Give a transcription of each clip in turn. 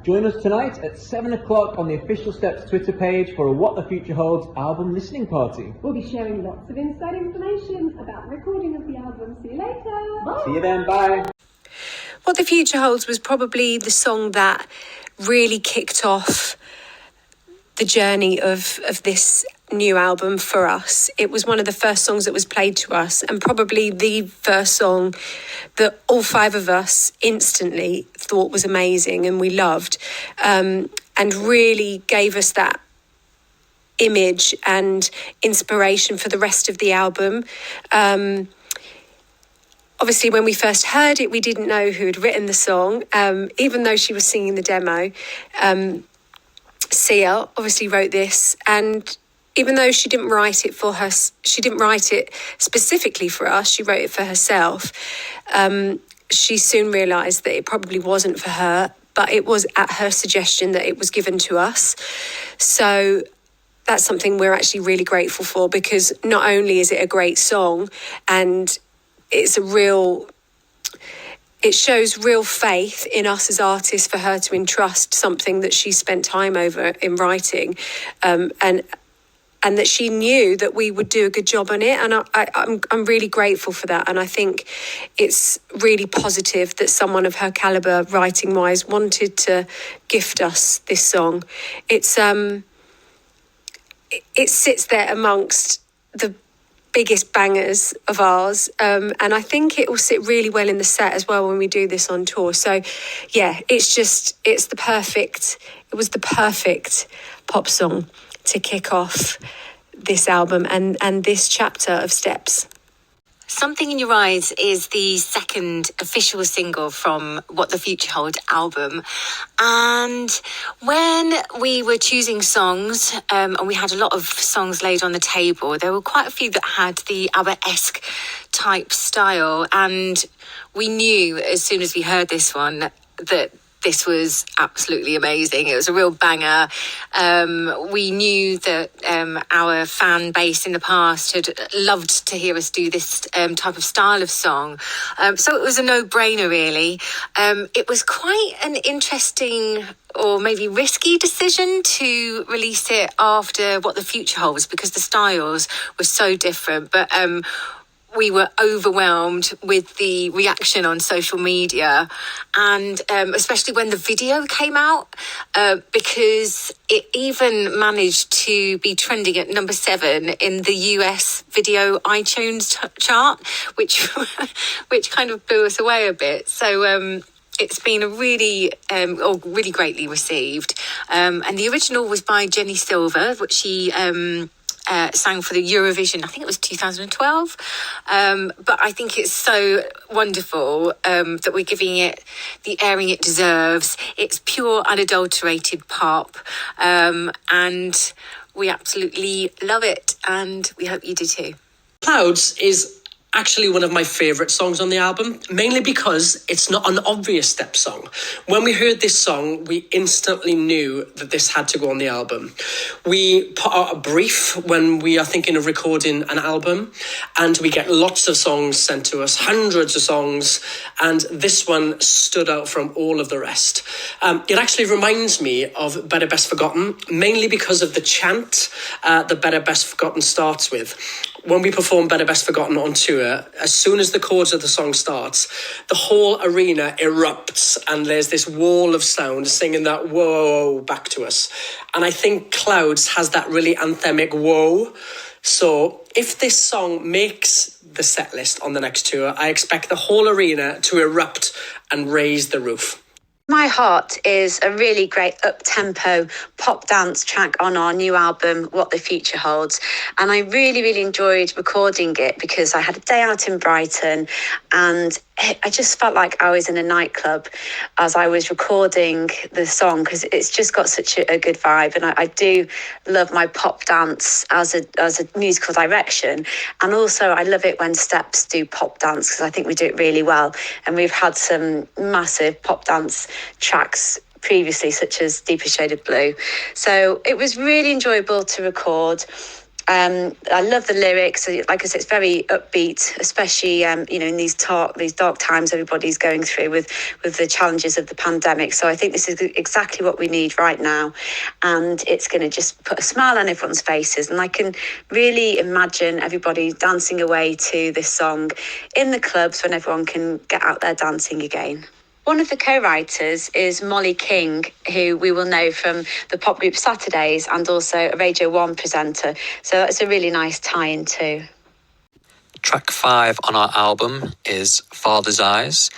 Join us tonight at 7 o'clock on the Official Steps Twitter page for a What the Future Holds album listening party. We'll be sharing lots of inside information about the recording of the album. See you later. Bye. See you then. Bye. What the Future Holds was probably the song that really kicked off the journey of this new album for us. It was one of the first songs that was played to us, and probably the first song that all five of us instantly thought was amazing and we loved, and really gave us that image and inspiration for the rest of the album. Obviously, when we first heard it, we didn't know who had written the song, even though she was singing the demo. Sia obviously wrote this, and even though she didn't write it for her, she didn't write it specifically for us, she wrote it for herself. She soon realised that it probably wasn't for her, but it was at her suggestion that it was given to us. So that's something we're actually really grateful for, because not only is it a great song, and it shows real faith in us as artists for her to entrust something that she spent time over in writing, and that she knew that we would do a good job on it. And I'm really grateful for that. And I think it's really positive that someone of her calibre, writing-wise, wanted to gift us this song. It sits there amongst the biggest bangers of ours, and I think it will sit really well in the set as well when we do this on tour. So yeah, it was the perfect pop song to kick off this album and this chapter of Steps. Something in Your Eyes is the second official single from What the Future Holds album. And when we were choosing songs, and we had a lot of songs laid on the table, there were quite a few that had the ABBA-esque type style. And we knew as soon as we heard this one that this was absolutely amazing. It was a real banger. We knew that our fan base in the past had loved to hear us do this type of style of song. So it was a no-brainer, really. It was quite an interesting or maybe risky decision to release it after What the Future Holds, because the styles were so different. But we were overwhelmed with the reaction on social media, and especially when the video came out, because it even managed to be trending at number 7 in the US video iTunes chart, which kind of blew us away a bit. So it's been a really greatly received. And the original was by Jenny Silver, which she sang for the Eurovision, I think it was 2012. But I think it's so wonderful that we're giving it the airing it deserves. It's pure, unadulterated pop. And we absolutely love it. And we hope you do too. Clouds is actually one of my favourite songs on the album, mainly because it's not an obvious Step song. When we heard this song, we instantly knew that this had to go on the album. We put out a brief when we are thinking of recording an album, and we get lots of songs sent to us, hundreds of songs, and this one stood out from all of the rest. It actually reminds me of Better Best Forgotten, mainly because of the chant that Better Best Forgotten starts with. When we perform Better Best Forgotten on tour, as soon as the chords of the song starts, the whole arena erupts and there's this wall of sound singing that whoa back to us. And I think Clouds has that really anthemic whoa. So if this song makes the set list on the next tour, I expect the whole arena to erupt and raise the roof. My Heart is a really great up-tempo pop dance track on our new album, What the Future Holds. And I really, really enjoyed recording it because I had a day out in Brighton and I just felt like I was in a nightclub as I was recording the song, because it's just got such a good vibe. And I do love my pop dance as a musical direction. And also I love it when Steps do pop dance, because I think we do it really well. And we've had some massive pop dance tracks previously, such as Deeper Shade of Blue. So it was really enjoyable to record. I love the lyrics. Like I said, it's very upbeat, especially in these dark times everybody's going through with the challenges of the pandemic. So I think this is exactly what we need right now, and it's going to just put a smile on everyone's faces. And I can really imagine everybody dancing away to this song in the clubs when everyone can get out there dancing again. One of the co-writers is Molly King, who we will know from the pop group Saturdays and also a Radio 1 presenter. So that's a really nice tie-in too. Track 5 on our album is Father's Eyes.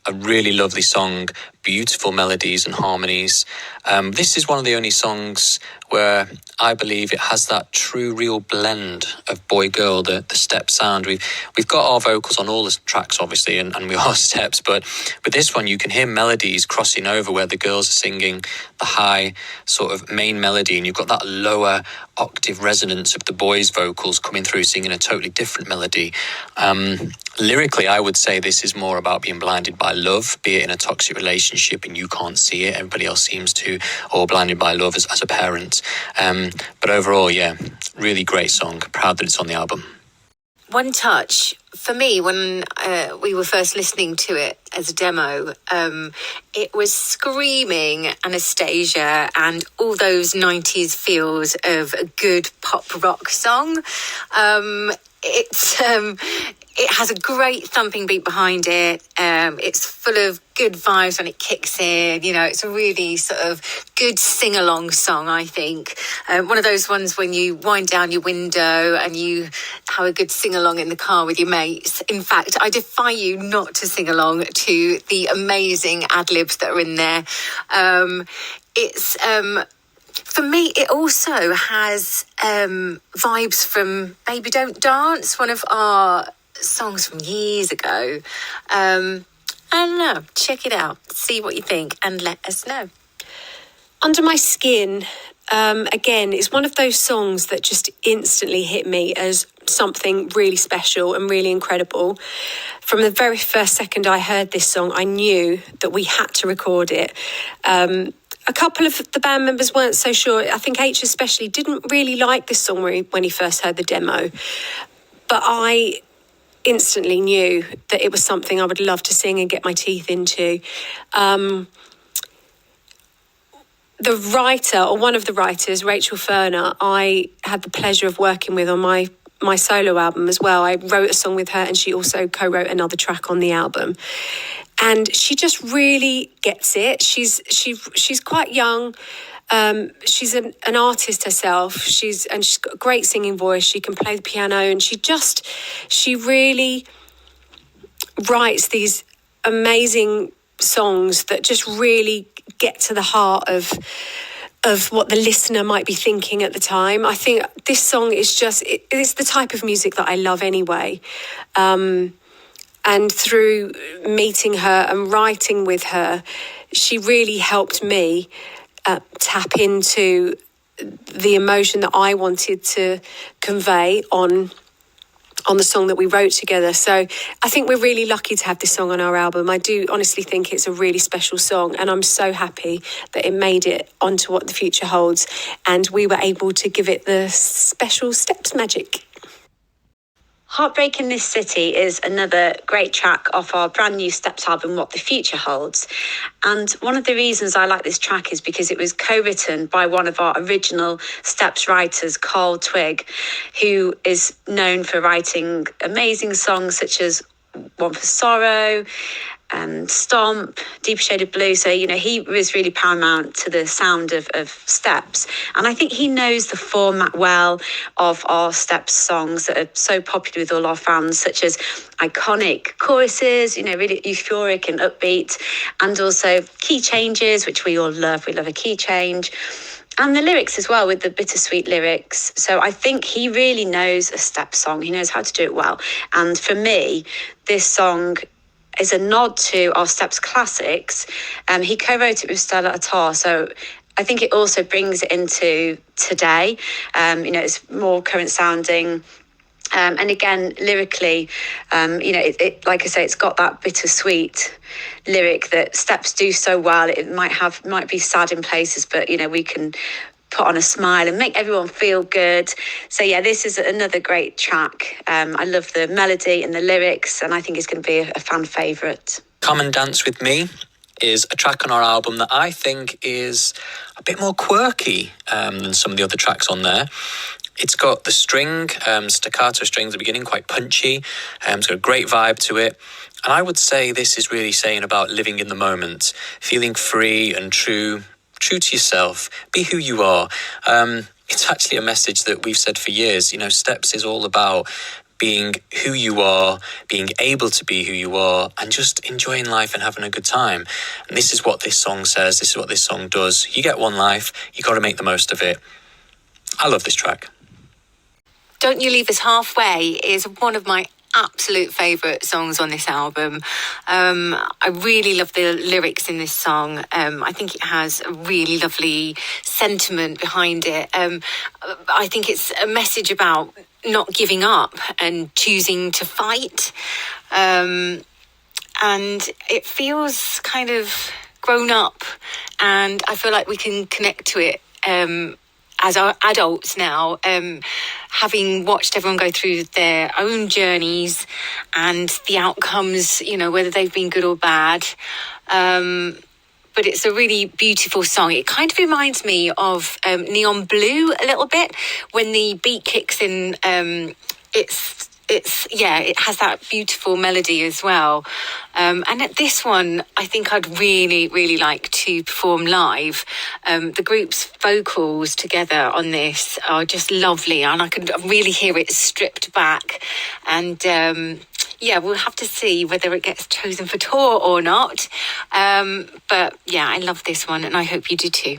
A really lovely song, beautiful melodies and harmonies. This is one of the only songs where I believe it has that true, real blend of boy-girl, the step sound. We've got our vocals on all the tracks, obviously, and we are steps, but with this one, you can hear melodies crossing over where the girls are singing the high sort of main melody, and you've got that lower octave resonance of the boys' vocals coming through singing a totally different melody. Lyrically, I would say this is more about being blinded by love, be it in a toxic relationship and you can't see it, everybody else seems to, or blinded by love as a parent. But overall, yeah, really great song. Proud that it's on the album. One touch for me when we were first listening to it as a demo, it was screaming Anastasia and all those 90s feels of a good pop rock song. It has a great thumping beat behind it. It's full of good vibes when it kicks in. It's a really sort of good sing-along song, I think. One of those ones when you wind down your window and you have a good sing-along in the car with your mates. In fact, I defy you not to sing along to the amazing ad-libs that are in there. For me, it also has vibes from Baby Don't Dance, one of our songs from years ago. I don't know, check it out, see what you think and let us know. Under My Skin, again, is one of those songs that just instantly hit me as something really special and really incredible. From the very first second I heard this song, I knew that we had to record it. A couple of the band members weren't so sure. I think H especially didn't really like this song when he first heard the demo. But I instantly knew that it was something I would love to sing and get my teeth into. The writer, or one of the writers, Rachel Ferner, I had the pleasure of working with on my solo album as well. I wrote a song with her and she also co-wrote another track on the album. And she just really gets it. She's quite young. She's an artist herself. She's got a great singing voice. She can play the piano, and she really writes these amazing songs that just really get to the heart of what the listener might be thinking at the time. I think this song is it's the type of music that I love anyway. And through meeting her and writing with her, she really helped me tap into the emotion that I wanted to convey on the song that we wrote together. So I think we're really lucky to have this song on our album. I do honestly think it's a really special song, and I'm so happy that it made it onto What the Future Holds, and we were able to give it the special steps magic. Heartbreak In This City is another great track off our brand new Steps album, What the Future Holds. And one of the reasons I like this track is because it was co-written by one of our original Steps writers, Carl Twigg, who is known for writing amazing songs such as One for Sorrow, Stomp, Deep Shade of Blue. So, he was really paramount to the sound of Steps. And I think he knows the format well of our Steps songs that are so popular with all our fans, such as iconic choruses, really euphoric and upbeat, and also key changes, which we all love. We love a key change. And the lyrics as well, with the bittersweet lyrics. So I think he really knows a Steps song. He knows how to do it well. And for me, this song is a nod to our Steps classics. He co-wrote it with Stella Attar, so I think it also brings it into today. It's more current sounding. And again, lyrically, it like I say, it's got that bittersweet lyric that Steps do so well. It might be sad in places, but we can put on a smile and make everyone feel good. So yeah, this is another great track. I love the melody and the lyrics, and I think it's going to be a fan favourite. Come and Dance With Me is a track on our album that I think is a bit more quirky than some of the other tracks on there. It's got the staccato strings at the beginning, quite punchy. It's got a great vibe to it. And I would say this is really saying about living in the moment, feeling free and true to yourself, be who you are. It's actually a message that we've said for years. You know, Steps is all about being who you are, being able to be who you are, and just enjoying life and having a good time. And this is what this song says. This is what this song does. You get one life. You got to make the most of it. I love this track. Don't You Leave Us Halfway is one of my absolute favourite songs on this album. I really love the lyrics in this song. I think it has a really lovely sentiment behind it. I think it's a message about not giving up and choosing to fight. And it feels kind of grown up, and I feel like we can connect to it as our adults now, having watched everyone go through their own journeys and the outcomes, you know, whether they've been good or bad. But it's a really beautiful song. It kind of reminds me of Neon Blue a little bit. When the beat kicks in, it has that beautiful melody as well. And at this one, I think I'd really, really like to perform live. The group's vocals together on this are just lovely, and I could really hear it stripped back. And we'll have to see whether it gets chosen for tour or not. But yeah, I love this one, and I hope you do too.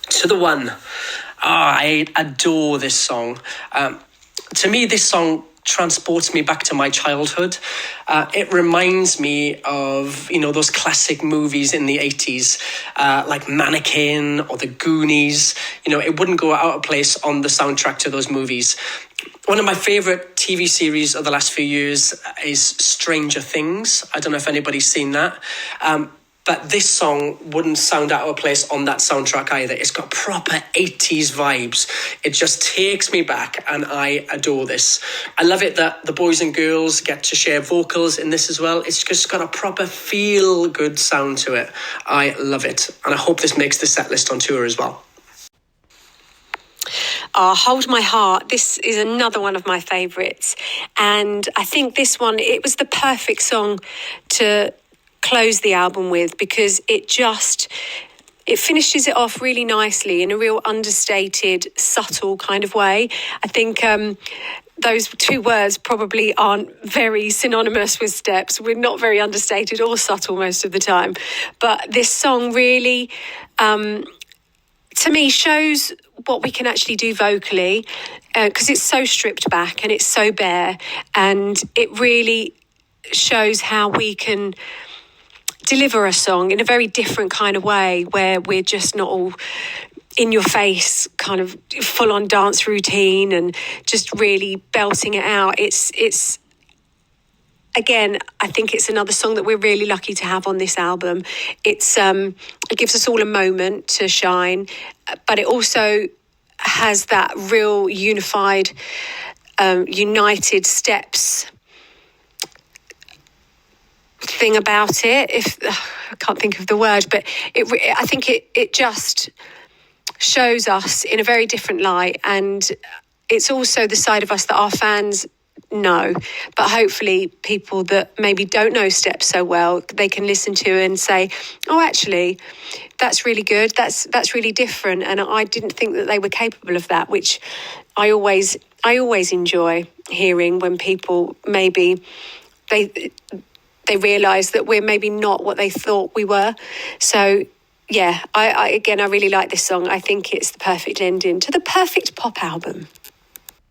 To the One. I adore this song. To me, this song transports me back to my childhood. It reminds me of, you know, those classic movies in the 80s, like Mannequin or The Goonies. You know, it wouldn't go out of place on the soundtrack to those movies. One of my favourite TV series of the last few years is Stranger Things. I don't know if anybody's seen that. But this song wouldn't sound out of place on that soundtrack either. It's got proper 80s vibes. It just takes me back, and I adore this. I love it that the boys and girls get to share vocals in this as well. It's just got a proper feel-good sound to it. I love it. And I hope this makes the set list on tour as well. Hold My Heart. This is another one of my favourites. And I think this one, it was the perfect song to close the album with, because it finishes it off really nicely in a real understated, subtle kind of way. I think those two words probably aren't very synonymous with Steps. We're not very understated or subtle most of the time. But this song really, to me, shows what we can actually do vocally, because it's so stripped back and it's so bare, and it really shows how we can deliver a song in a very different kind of way, where we're just not all in your face, kind of full on dance routine and just really belting it out. It's again, I think it's another song that we're really lucky to have on this album. It gives us all a moment to shine, but it also has that real unified, united Steps thing about it. I can't think of the word, but I think it just shows us in a very different light, and it's also the side of us that our fans know, but hopefully people that maybe don't know Steps so well, they can listen to and say, oh, actually that's really good, that's really different, and I didn't think that they were capable of that, which I always enjoy hearing, when people maybe they realise that we're maybe not what they thought we were. So yeah, I really like this song. I think it's the perfect ending to the perfect pop album.